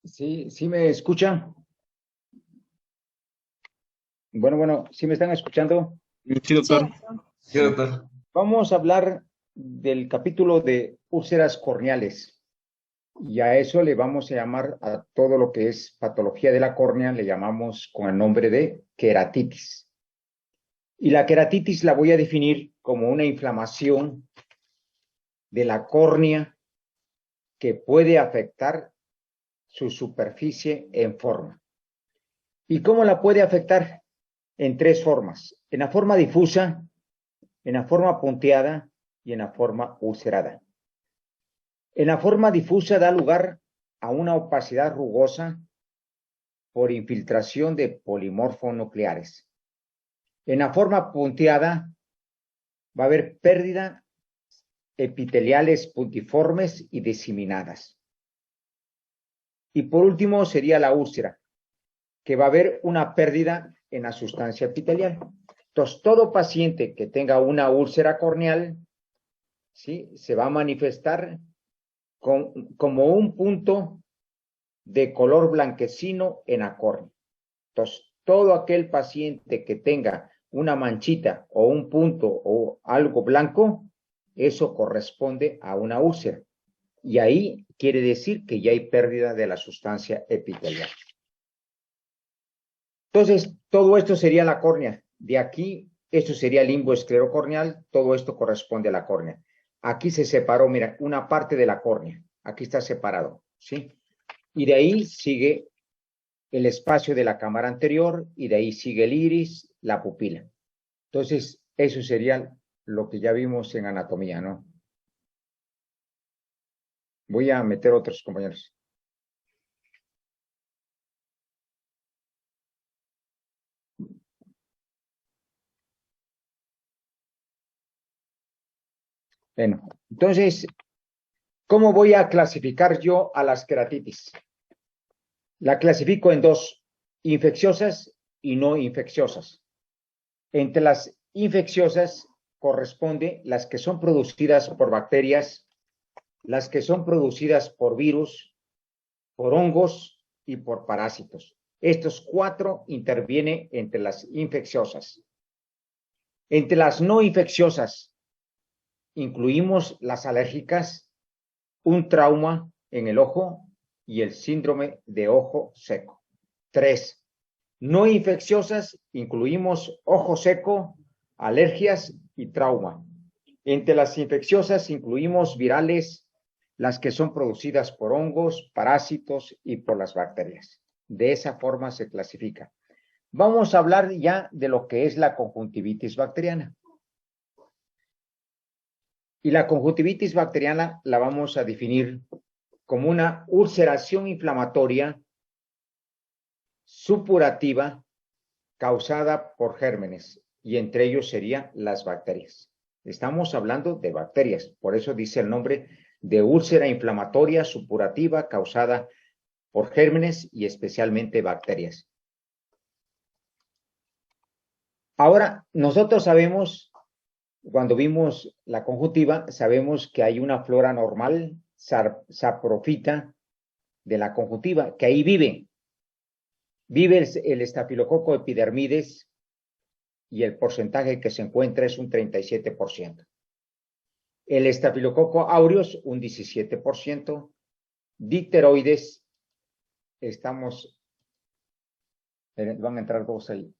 Sí, sí me escuchan. Bueno, ¿sí me están escuchando? Sí, doctor. Sí, Sí, Bueno, doctor. vamos a hablar del capítulo de úlceras corneales. Y a eso le vamos a llamar a todo lo que es patología de la córnea, le llamamos con el nombre de queratitis. Y la queratitis la voy a definir como una inflamación de la córnea que puede afectar su superficie en forma. ¿Y cómo la puede afectar? En tres formas. En la forma difusa, en la forma punteada y en la forma ulcerada. En la forma difusa da lugar a una opacidad rugosa por infiltración de polimorfos nucleares. En la forma punteada va a haber pérdida epiteliales puntiformes y diseminadas. Y por último sería la úlcera, que va a haber una pérdida en la sustancia epitelial. Entonces, todo paciente que tenga una úlcera corneal, ¿sí?, se va a manifestar como un punto de color blanquecino en la córnea. Entonces, todo aquel paciente que tenga una manchita o un punto o algo blanco, eso corresponde a una úlcera. Y ahí quiere decir que ya hay pérdida de la sustancia epitelial. Entonces, todo esto sería la córnea. De aquí, esto sería el limbo esclerocorneal, todo esto corresponde a la córnea. Aquí se separó, mira, una parte de la córnea. Aquí está separado, ¿sí? Y de ahí sigue el espacio de la cámara anterior y de ahí sigue el iris, la pupila. Entonces, eso sería lo que ya vimos en anatomía, ¿no? Voy a meter otros compañeros. Bueno, entonces, ¿cómo voy a clasificar yo a las queratitis? La clasifico en dos, infecciosas y no infecciosas. Entre las infecciosas corresponde las que son producidas por bacterias, las que son producidas por virus, por hongos y por parásitos. Estos cuatro intervienen entre las infecciosas. Entre las no infecciosas incluimos las alérgicas, un trauma en el ojo y el síndrome de ojo seco. 3. No infecciosas incluimos ojo seco, alergias y trauma. Entre las infecciosas incluimos virales, las que son producidas por hongos, parásitos y por las bacterias. De esa forma se clasifica. Vamos a hablar ya de lo que es la conjuntivitis bacteriana. Y la conjuntivitis bacteriana la vamos a definir como una ulceración inflamatoria supurativa causada por gérmenes, y entre ellos serían las bacterias. Estamos hablando de bacterias, por eso dice el nombre de úlcera inflamatoria supurativa causada por gérmenes y especialmente bacterias. Ahora, nosotros sabemos, cuando vimos la conjuntiva, sabemos que hay una flora normal, saprofita, de la conjuntiva, que ahí vive. Vive el estafilococo epidermides y el porcentaje que se encuentra es un 37%. El estafilococo aureus, un 17%. Dicteroides, estamos, van a entrar dos ahí.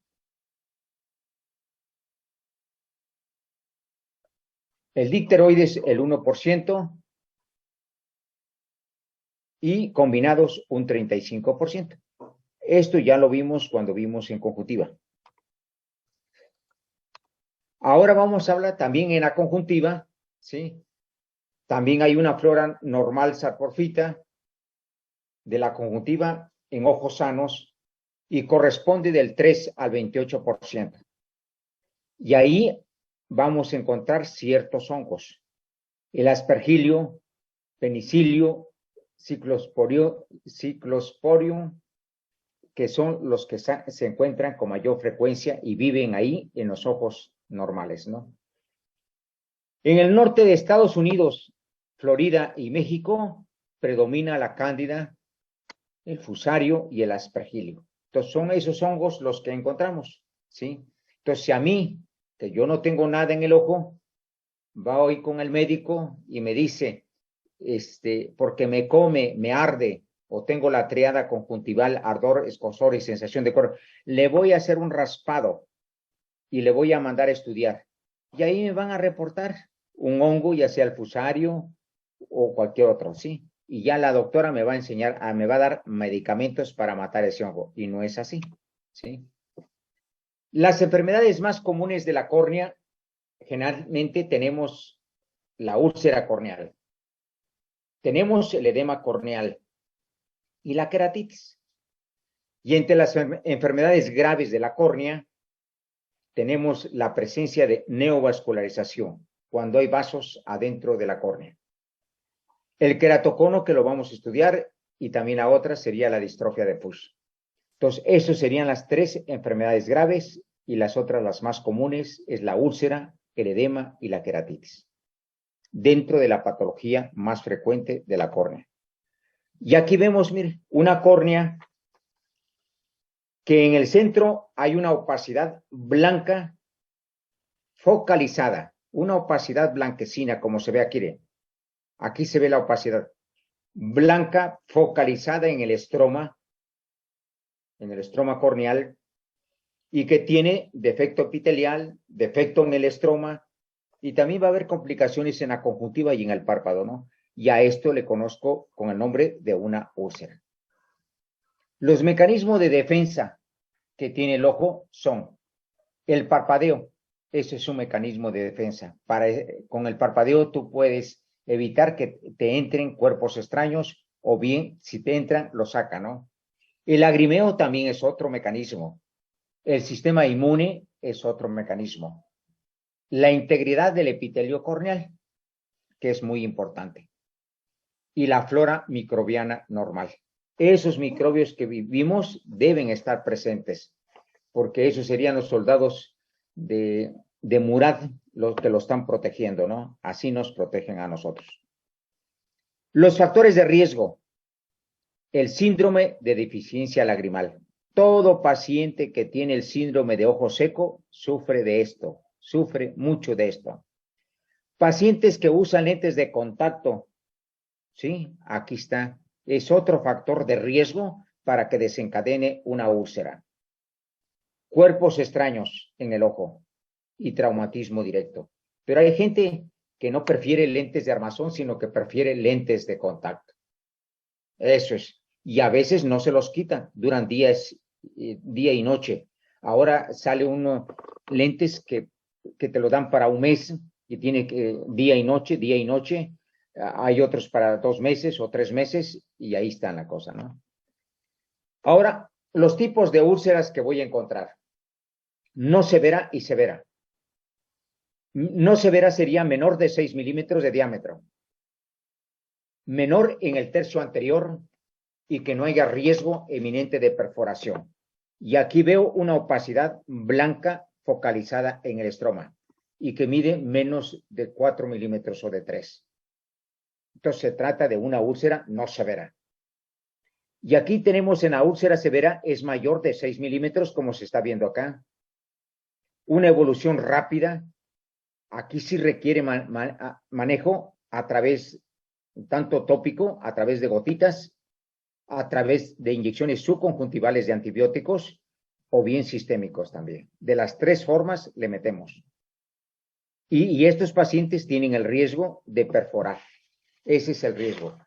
El dicteroides, el 1%, y combinados, un 35%. Esto ya lo vimos cuando vimos en conjuntiva. Ahora vamos a hablar también en la conjuntiva, ¿sí? También hay una flora normal saprofita de la conjuntiva en ojos sanos y corresponde del 3 al 28%. Y ahí vamos a encontrar ciertos hongos. El aspergilio, penicilio, ciclosporium, que son los que se encuentran con mayor frecuencia y viven ahí en los ojos normales, ¿no? En el norte de Estados Unidos, Florida y México, predomina la cándida el fusario y el aspergilio. Entonces, son esos hongos los que encontramos, ¿sí? Entonces, si a mí, que yo no tengo nada en el ojo, va hoy con el médico y me dice, porque me come, me arde, o tengo la triada conjuntival, ardor, escozor y sensación de corro, le voy a hacer un raspado y le voy a mandar a estudiar. Y ahí me van a reportar un hongo, ya sea el fusario o cualquier otro, ¿sí? Y ya la doctora me va a enseñar, me va a dar medicamentos para matar ese hongo. Y no es así, ¿sí? Las enfermedades más comunes de la córnea, generalmente tenemos la úlcera corneal, tenemos el edema corneal y la queratitis. Y entre las enfermedades graves de la córnea, tenemos la presencia de neovascularización, cuando hay vasos adentro de la córnea. El queratocono, que lo vamos a estudiar, y también la otra sería la distrofia de Fuchs. Entonces, esas serían las tres enfermedades graves, y las otras, las más comunes, es la úlcera, el edema y la queratitis, dentro de la patología más frecuente de la córnea. Y aquí vemos, mire, una córnea que en el centro hay una opacidad blanca focalizada, una opacidad blanquecina, como se ve aquí. Aquí se ve la opacidad blanca focalizada en el estroma corneal, y que tiene defecto epitelial, defecto en el estroma, y también va a haber complicaciones en la conjuntiva y en el párpado, ¿no? Y a esto le conozco con el nombre de una úlcera. Los mecanismos de defensa que tiene el ojo son el parpadeo. Ese es un mecanismo de defensa. Con el parpadeo tú puedes evitar que te entren cuerpos extraños, o bien, si te entran, lo sacan, ¿no? El lagrimeo también es otro mecanismo. El sistema inmune es otro mecanismo. La integridad del epitelio corneal, que es muy importante. Y la flora microbiana normal. Esos microbios que vivimos deben estar presentes, porque esos serían los soldados de Murad, los que lo están protegiendo, ¿no? Así nos protegen a nosotros. Los factores de riesgo. El síndrome de deficiencia lagrimal. Todo paciente que tiene el síndrome de ojo seco sufre de esto, sufre mucho de esto. Pacientes que usan lentes de contacto, ¿sí? Aquí está. Es otro factor de riesgo para que desencadene una úlcera. Cuerpos extraños en el ojo y traumatismo directo. Pero hay gente que no prefiere lentes de armazón, sino que prefiere lentes de contacto. Eso es. Y a veces no se los quitan, duran días, día y noche. Ahora sale unos lentes que te lo dan para un mes y tiene que día y noche, día y noche. Hay otros para 2 meses o 3 meses y ahí está la cosa, ¿no? Ahora, los tipos de úlceras que voy a encontrar. No severa y severa. No severa sería menor de 6 milímetros de diámetro. Menor en el tercio anterior y que no haya riesgo eminente de perforación. Y aquí veo una opacidad blanca focalizada en el estroma y que mide menos de 4 milímetros o de 3. Entonces se trata de una úlcera no severa. Y aquí tenemos en la úlcera severa es mayor de 6 milímetros, como se está viendo acá. Una evolución rápida. Aquí sí requiere manejo a través, tanto tópico, a través de gotitas, a través de inyecciones subconjuntivales de antibióticos, o bien sistémicos también. De las 3 formas le metemos. Y estos pacientes tienen el riesgo de perforar. Ese es el riesgo.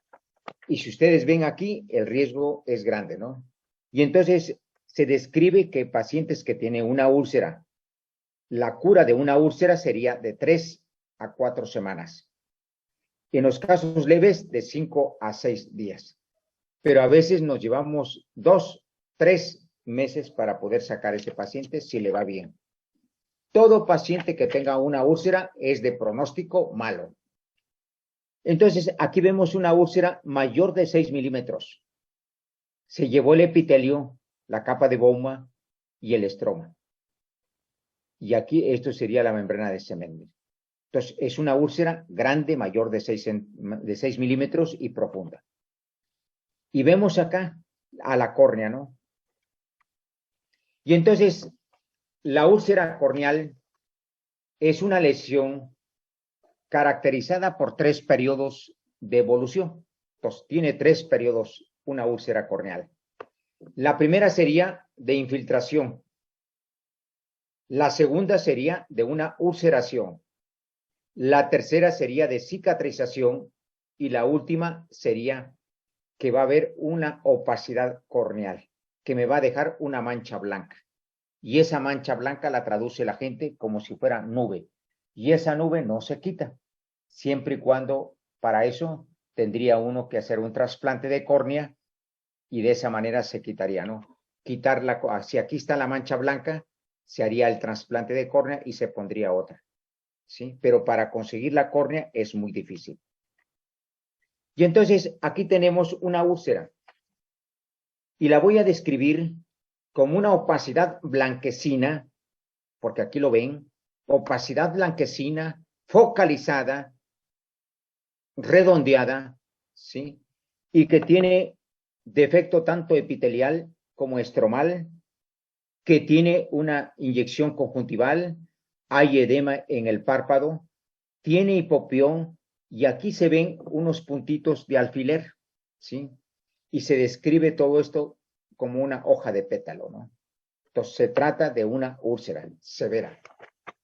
Y si ustedes ven aquí, el riesgo es grande, ¿no? Y entonces se describe que pacientes que tienen una úlcera, la cura de una úlcera sería de 3 a 4 semanas. En los casos leves, de 5 a 6 días. Pero a veces nos llevamos 2, 3 meses para poder sacar a ese paciente si le va bien. Todo paciente que tenga una úlcera es de pronóstico malo. Entonces, aquí vemos una úlcera mayor de 6 milímetros. Se llevó el epitelio, la capa de Bowman y el estroma. Y aquí esto sería la membrana de semen. Entonces, es una úlcera grande, mayor de 6 milímetros y profunda. Y vemos acá a la córnea, ¿no? Y entonces, la úlcera corneal es una lesión caracterizada por 3 periodos de evolución. Entonces, tiene 3 periodos una úlcera corneal. La primera sería de infiltración. La segunda sería de una ulceración. La tercera sería de cicatrización. Y la última sería que va a haber una opacidad corneal, que me va a dejar una mancha blanca. Y esa mancha blanca la traduce la gente como si fuera nube. Y esa nube no se quita, siempre y cuando para eso tendría uno que hacer un trasplante de córnea y de esa manera se quitaría, ¿no? Quitarla, si aquí está la mancha blanca, se haría el trasplante de córnea y se pondría otra, ¿sí? Pero para conseguir la córnea es muy difícil. Y entonces aquí tenemos una úlcera y la voy a describir como una opacidad blanquecina, porque aquí lo ven, opacidad blanquecina, focalizada, redondeada, ¿sí? Y que tiene defecto tanto epitelial como estromal, que tiene una inyección conjuntival, hay edema en el párpado, tiene hipopión y aquí se ven unos puntitos de alfiler, ¿sí? Y se describe todo esto como una hoja de pétalo, ¿no? Entonces se trata de una úlcera severa.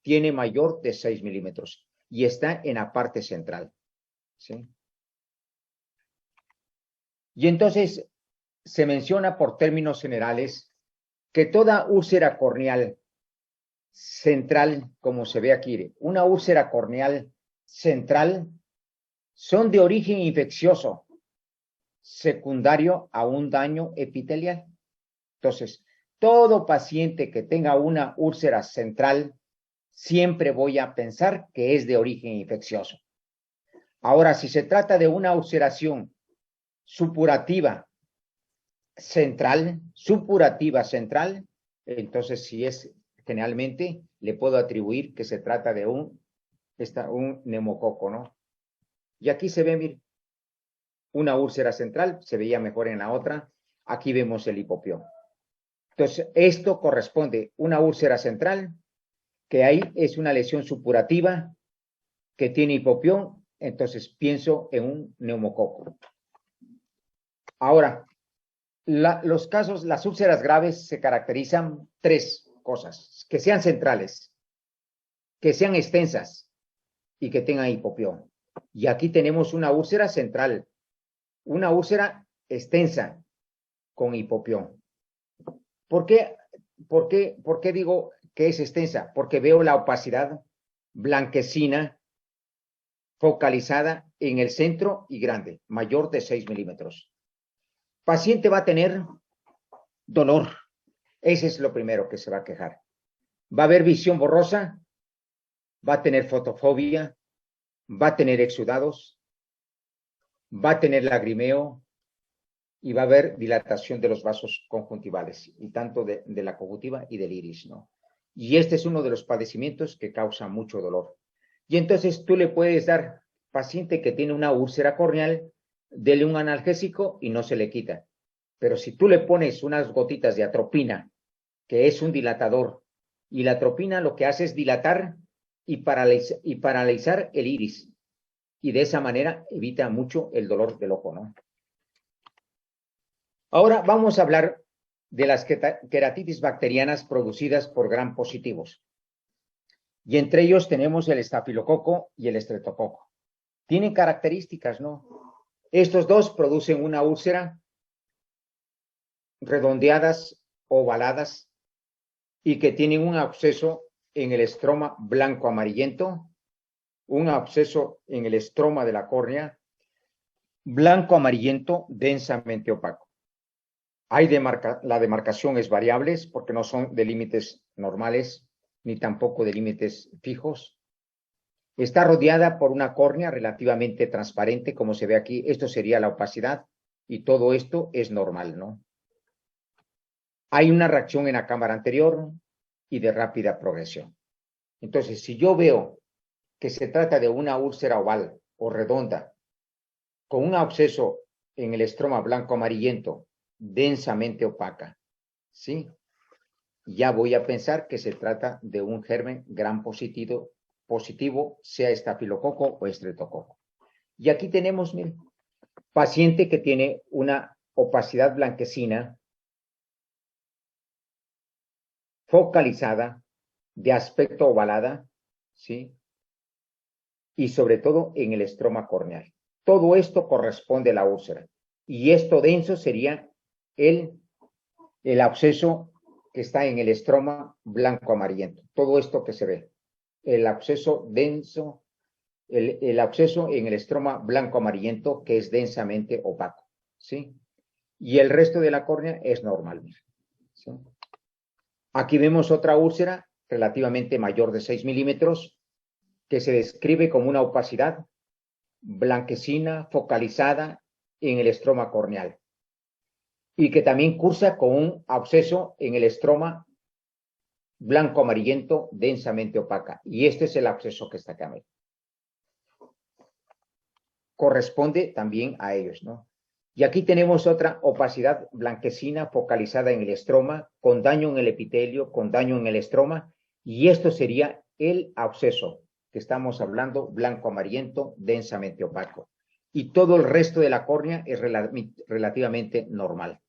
Tiene mayor de 6 milímetros y está en la parte central, ¿sí? Y entonces se menciona por términos generales que toda úlcera corneal central, como se ve aquí, una úlcera corneal central, son de origen infeccioso, secundario a un daño epitelial. Entonces, todo paciente que tenga una úlcera central, siempre voy a pensar que es de origen infeccioso. Ahora, si se trata de una ulceración supurativa central, entonces si es generalmente le puedo atribuir que se trata de un neumococo, ¿no? Y aquí se ve, mire, una úlcera central, se veía mejor en la otra, aquí vemos el hipopión. Entonces, esto corresponde a una úlcera central, que ahí es una lesión supurativa, que tiene hipopión, entonces pienso en un neumococo. Ahora, los casos, las úlceras graves se caracterizan 3 cosas: que sean centrales, que sean extensas y que tengan hipopión. Y aquí tenemos una úlcera central, una úlcera extensa con hipopión. ¿Por qué digo que es extensa? Porque veo la opacidad blanquecina focalizada en el centro y grande, mayor de 6 milímetros. Paciente va a tener dolor. Ese es lo primero que se va a quejar. Va a haber visión borrosa, va a tener fotofobia, va a tener exudados, va a tener lagrimeo y va a haber dilatación de los vasos conjuntivales, y tanto de la conjuntiva y del iris, ¿no? Y este es uno de los padecimientos que causa mucho dolor. Y entonces tú le puedes dar, paciente que tiene una úlcera corneal, dele un analgésico y no se le quita. Pero si tú le pones unas gotitas de atropina, que es un dilatador, y la atropina lo que hace es dilatar y paralizar el iris, y de esa manera evita mucho el dolor del ojo, ¿no? Ahora vamos a hablar de las queratitis bacterianas producidas por gram positivos. Y entre ellos tenemos el estafilococo y el estreptococo. Tienen características, ¿no? Estos dos producen una úlcera redondeadas, ovaladas, y que tienen un absceso en el estroma blanco amarillento, un absceso en el estroma de la córnea, blanco amarillento densamente opaco. La demarcación es variable porque no son de límites normales ni tampoco de límites fijos. Está rodeada por una córnea relativamente transparente, como se ve aquí. Esto sería la opacidad y todo esto es normal, ¿no? Hay una reacción en la cámara anterior y de rápida progresión. Entonces, si yo veo que se trata de una úlcera oval o redonda con un absceso en el estroma blanco amarillento densamente opaca, ¿sí? Ya voy a pensar que se trata de un germen gram positivo, sea estafilococo o estreptococo. Y aquí tenemos, miren, paciente que tiene una opacidad blanquecina focalizada, de aspecto ovalada, ¿sí? Y sobre todo en el estroma corneal. Todo esto corresponde a la úlcera. Y esto denso sería el absceso que está en el estroma blanco amarillento. Todo esto que se ve. El absceso denso, el absceso en el estroma blanco amarillento que es densamente opaco, ¿sí? Y el resto de la córnea es normal, ¿sí? Aquí vemos otra úlcera relativamente mayor de 6 milímetros que se describe como una opacidad blanquecina focalizada en el estroma corneal y que también cursa con un absceso en el estroma blanco amarillento densamente opaca. Y este es el absceso que está acá. Corresponde también a ellos, ¿no? Y aquí tenemos otra opacidad blanquecina focalizada en el estroma, con daño en el epitelio, con daño en el estroma, y esto sería el absceso que estamos hablando, blanco amarillento, densamente opaco. Y todo el resto de la córnea es relativamente normal.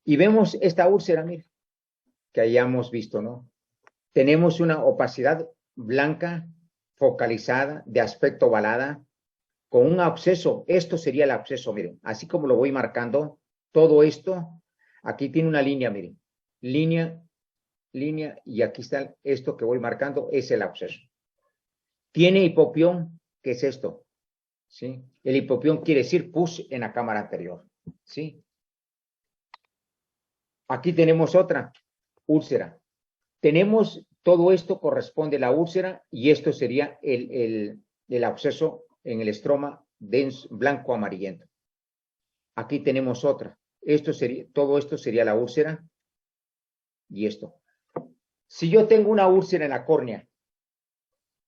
Y vemos esta úlcera, mire, que hayamos visto, ¿no? Tenemos una opacidad blanca focalizada, de aspecto ovalada, con un absceso. Esto sería el absceso, miren, así como lo voy marcando, todo esto, aquí tiene una línea, miren, línea, línea, y aquí está esto que voy marcando, es el absceso. Tiene hipopión, ¿qué es esto? ¿Sí? El hipopión quiere decir pus en la cámara anterior, ¿sí? Aquí tenemos otra úlcera. Tenemos, todo esto corresponde a la úlcera y esto sería el absceso en el estroma denso, blanco amarillento. Aquí tenemos otra. Todo esto sería la úlcera y esto. Si yo tengo una úlcera en la córnea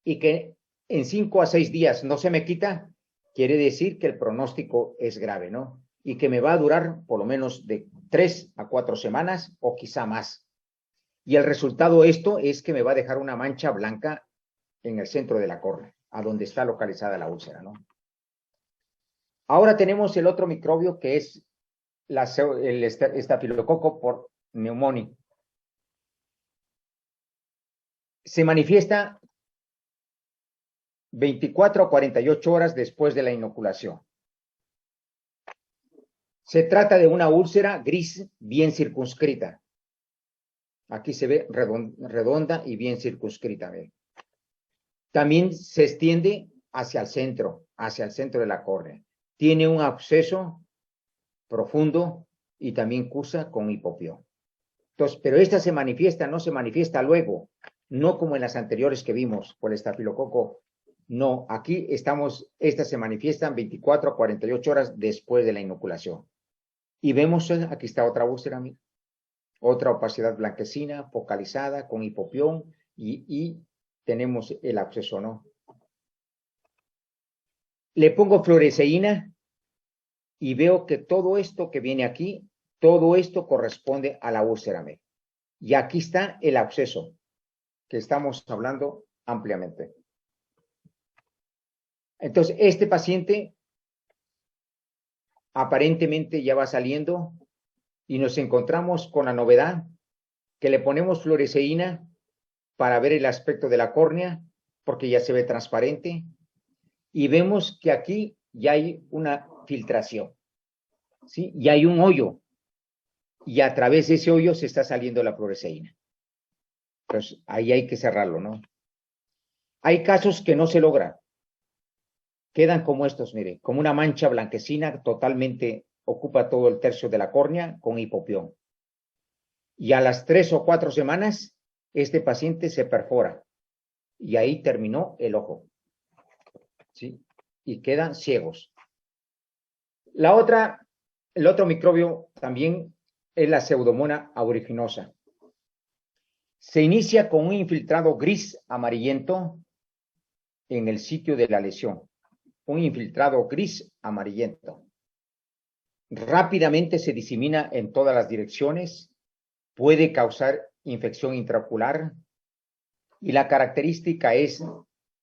y que en 5 a 6 días no se me quita, quiere decir que el pronóstico es grave, ¿no? Y que me va a durar por lo menos de 3 a 4 semanas o quizá más. Y el resultado de esto es que me va a dejar una mancha blanca en el centro de la córnea, a donde está localizada la úlcera, ¿no? Ahora tenemos el otro microbio que es el estafilococo por pneumoniae. Se manifiesta 24 a 48 horas después de la inoculación. Se trata de una úlcera gris bien circunscrita. Aquí se ve redonda y bien circunscrita. ¿Ve? También se extiende hacia el centro de la córnea. Tiene un absceso profundo y también cursa con hipopión. Entonces, pero esta no se manifiesta luego, no como en las anteriores que vimos por el estafilococo. No, aquí estas se manifiestan 24 a 48 horas después de la inoculación. Y vemos, aquí está otra úlcera, otra opacidad blanquecina, focalizada, con hipopión, y tenemos el absceso, ¿no? Le pongo fluoresceína y veo que todo esto que viene aquí, todo esto corresponde a la úlcera. Y aquí está el absceso, que estamos hablando ampliamente. Entonces, este paciente aparentemente ya va saliendo y nos encontramos con la novedad que le ponemos fluoresceína para ver el aspecto de la córnea, porque ya se ve transparente, y vemos que aquí ya hay una filtración, ¿sí? Ya hay un hoyo, y a través de ese hoyo se está saliendo la fluoresceína. Entonces, ahí hay que cerrarlo, ¿no? Hay casos que no se logra. Quedan como estos, mire, como una mancha blanquecina, totalmente ocupa todo el tercio de la córnea con hipopión. Y a las 3 o 4 semanas, este paciente se perfora. Y ahí terminó el ojo. ¿Sí? Y quedan ciegos. El otro microbio también es la Pseudomonas aeruginosa. Se inicia con un infiltrado gris amarillento en el sitio de la lesión. Un infiltrado gris amarillento. rápidamente se disemina en todas las direcciones, puede causar infección intraocular y la característica es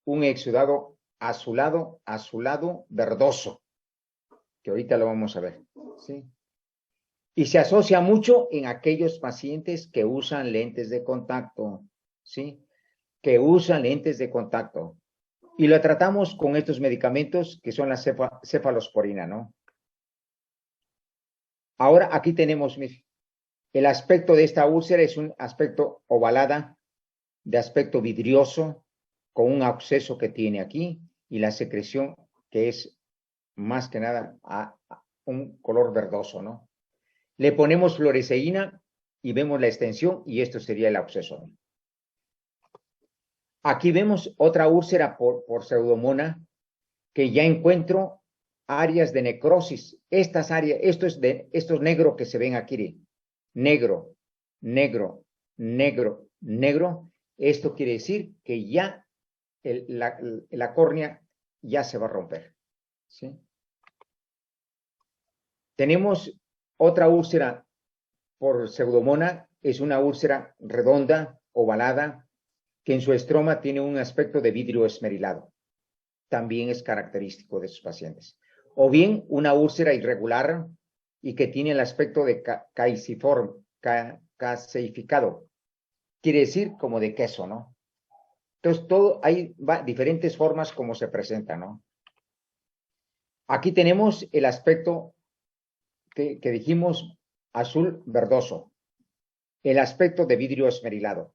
un exudado azulado, verdoso, que ahorita lo vamos a ver, ¿sí? Y se asocia mucho en aquellos pacientes que usan lentes de contacto, ¿sí? Que usan lentes de contacto. Y lo tratamos con estos medicamentos que son la cefalosporina, ¿no? Ahora aquí tenemos, mire, el aspecto de esta úlcera es un aspecto ovalada, de aspecto vidrioso, con un absceso que tiene aquí y la secreción que es más que nada a un color verdoso, ¿no? Le ponemos fluoresceína y vemos la extensión y esto sería el absceso. Aquí vemos otra úlcera por pseudomona que ya encuentro áreas de necrosis. Estas áreas, estos negros que se ven aquí, negro, negro, negro, negro, esto quiere decir que ya la córnea ya se va a romper, ¿sí? Tenemos otra úlcera por pseudomona, es una úlcera redonda, ovalada, que en su estroma tiene un aspecto de vidrio esmerilado. También es característico de sus pacientes. O bien una úlcera irregular y que tiene el aspecto de caseificado. Quiere decir como de queso, ¿no? Entonces, hay diferentes formas como se presenta, ¿no? Aquí tenemos el aspecto que dijimos azul verdoso, el aspecto de vidrio esmerilado.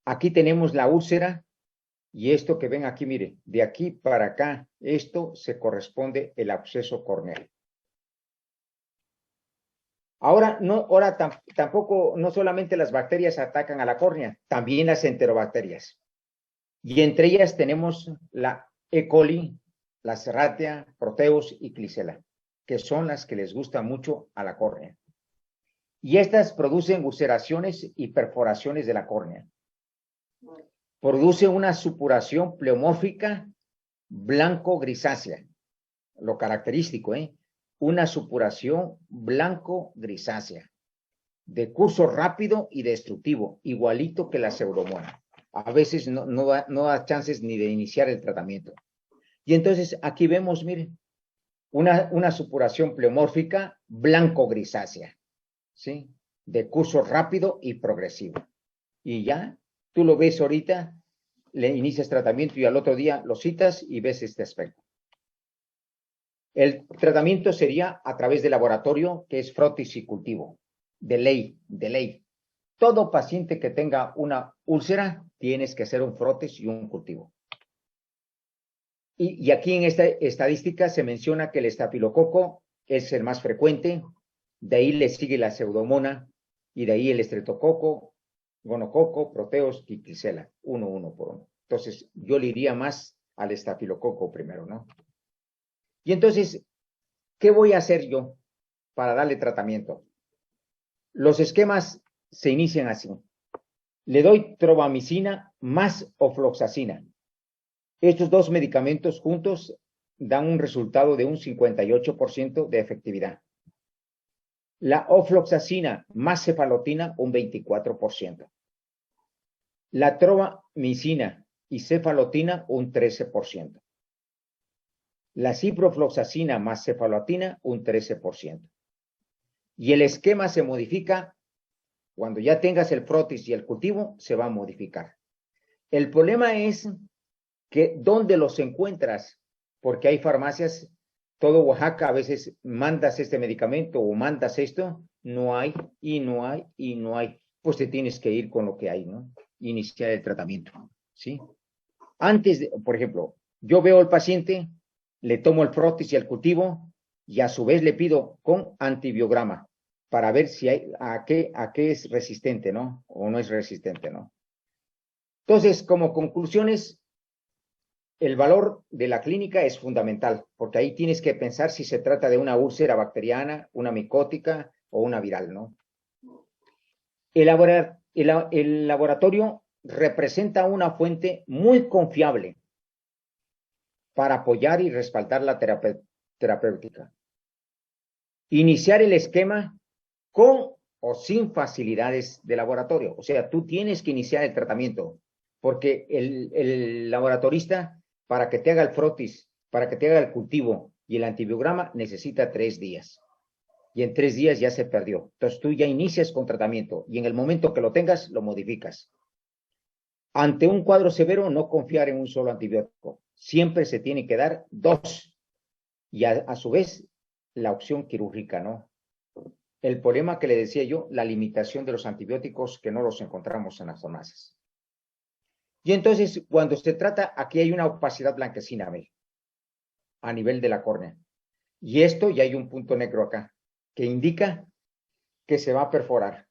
Aquí tenemos la úlcera y esto que ven aquí, mire, de aquí para acá, esto se corresponde el absceso corneal. Ahora, tampoco, no solamente las bacterias atacan a la córnea, también las enterobacterias. Y entre ellas tenemos la E. coli, la Serratia, Proteus y Klebsiella, que son las que les gusta mucho a la córnea. Y estas producen ulceraciones y perforaciones de la córnea. Produce una supuración pleomórfica blanco-grisácea, lo característico, una supuración blanco-grisácea, de curso rápido y destructivo, igualito que la pseudomona. A veces no da chances ni de iniciar el tratamiento. Y entonces aquí vemos, miren, una supuración pleomórfica blanco-grisácea, ¿sí? De curso rápido y progresivo. Y ya, tú lo ves ahorita, le inicias tratamiento y al otro día lo citas y ves este aspecto. El tratamiento sería a través de laboratorio, que es frotis y cultivo. De ley. Todo paciente que tenga una úlcera, tienes que hacer un frotis y un cultivo. Y aquí en esta estadística se menciona que el estafilococo es el más frecuente, de ahí le sigue la pseudomona, y de ahí el estreptococo, gonococo, proteus y Klebsiella, uno por uno. Entonces, yo le iría más al estafilococo primero, ¿no? Y entonces, ¿qué voy a hacer yo para darle tratamiento? Los esquemas se inician así. Le doy trovamicina más ofloxacina. Estos dos medicamentos juntos dan un resultado de un 58% de efectividad. La ofloxacina más cefalotina, un 24%. La trovamicina y cefalotina, un 13%. La ciprofloxacina más cefalotina, un 13%. Y el esquema se modifica cuando ya tengas el frotis y el cultivo, se va a modificar. El problema es que ¿dónde los encuentras? Porque hay farmacias, todo Oaxaca, a veces mandas este medicamento o mandas esto, no hay, y no hay, y no hay. Pues te tienes que ir con lo que hay, ¿no? Iniciar el tratamiento, ¿sí? Antes de, por ejemplo, yo veo al paciente, le tomo el frotis y el cultivo, y a su vez le pido con antibiograma, para ver si hay, a qué es resistente, ¿no? O no es resistente, ¿no? Entonces, como conclusiones, el valor de la clínica es fundamental, porque ahí tienes que pensar si se trata de una úlcera bacteriana, una micótica o una viral, ¿no? El laboratorio representa una fuente muy confiable para apoyar y respaldar la terapéutica. Iniciar el esquema con o sin facilidades de laboratorio. O sea, tú tienes que iniciar el tratamiento, porque el laboratorista, para que te haga el frotis, para que te haga el cultivo y el antibiograma, necesita 3 días. Y en 3 días ya se perdió. Entonces tú ya inicias con tratamiento y en el momento que lo tengas, lo modificas. Ante un cuadro severo, no confiar en un solo antibiótico. Siempre se tiene que dar 2. Y a su vez, la opción quirúrgica, ¿no? El problema que le decía yo, la limitación de los antibióticos que no los encontramos en las farmacias. Y entonces, cuando se trata, aquí hay una opacidad blanquecina, a nivel de la córnea. Y esto, ya hay un punto negro acá, que indica que se va a perforar.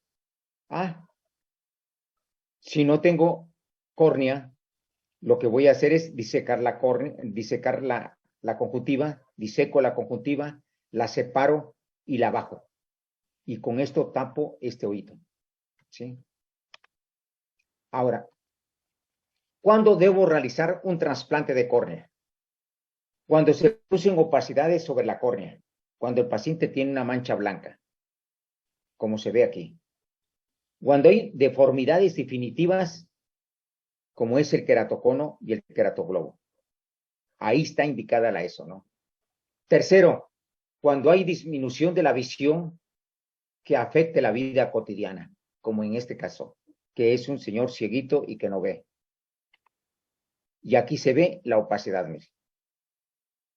Si no tengo córnea, lo que voy a hacer es disecar la córnea, disecar la conjuntiva, diseco la conjuntiva, la separo y la bajo. Y con esto tapo este oído. ¿Sí? Ahora, ¿cuándo debo realizar un trasplante de córnea? Cuando se producen opacidades sobre la córnea, cuando el paciente tiene una mancha blanca, como se ve aquí. Cuando hay deformidades definitivas, como es el queratocono y el queratoglobo. Ahí está indicada la ESO, ¿no? Tercero, cuando hay disminución de la visión que afecte la vida cotidiana, como en este caso, que es un señor cieguito y que no ve. Y aquí se ve la opacidad, mire.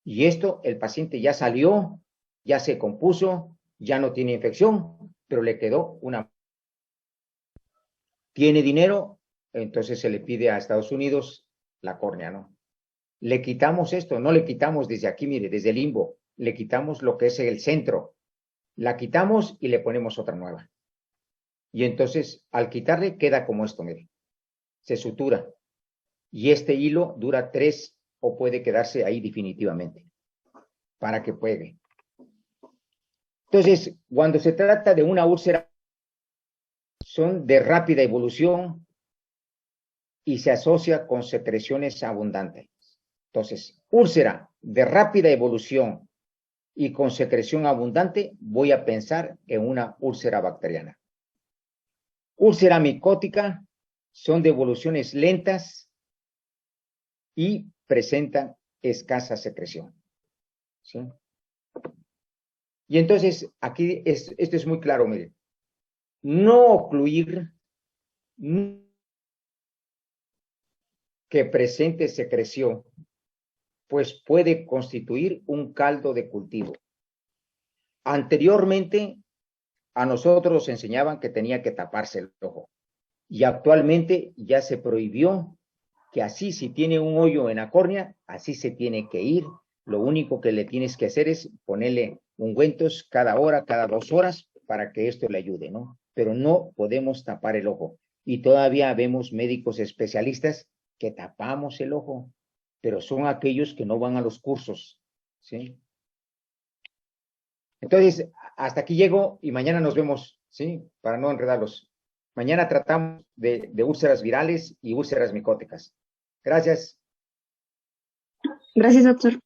Y esto, el paciente ya salió, ya se compuso, ya no tiene infección, pero le quedó una... Tiene dinero, entonces se le pide a Estados Unidos la córnea, ¿no? Le quitamos esto, no le quitamos desde aquí, mire, desde el limbo, le quitamos lo que es el centro, la quitamos y le ponemos otra nueva. Y entonces, al quitarle, queda como esto, mire, se sutura. Y este hilo dura 3 o puede quedarse ahí definitivamente, para que pegue. Entonces, cuando se trata de una úlcera, son de rápida evolución y se asocia con secreciones abundantes. Entonces, úlcera de rápida evolución y con secreción abundante, voy a pensar en una úlcera bacteriana. Úlcera micótica son de evoluciones lentas y presentan escasa secreción. ¿Sí? Y entonces, aquí esto es muy claro, miren. No ocluir que presente secreción, pues puede constituir un caldo de cultivo. Anteriormente, a nosotros nos enseñaban que tenía que taparse el ojo. Y actualmente ya se prohibió que así, si tiene un hoyo en la córnea, así se tiene que ir. Lo único que le tienes que hacer es ponerle ungüentos cada hora, cada 2 horas, para que esto le ayude, ¿no? Pero no podemos tapar el ojo. Y todavía vemos médicos especialistas que tapamos el ojo, pero son aquellos que no van a los cursos, ¿sí? Entonces, hasta aquí llego y mañana nos vemos, ¿sí? Para no enredarlos. Mañana tratamos de úlceras virales y úlceras micóticas. Gracias. Gracias, doctor.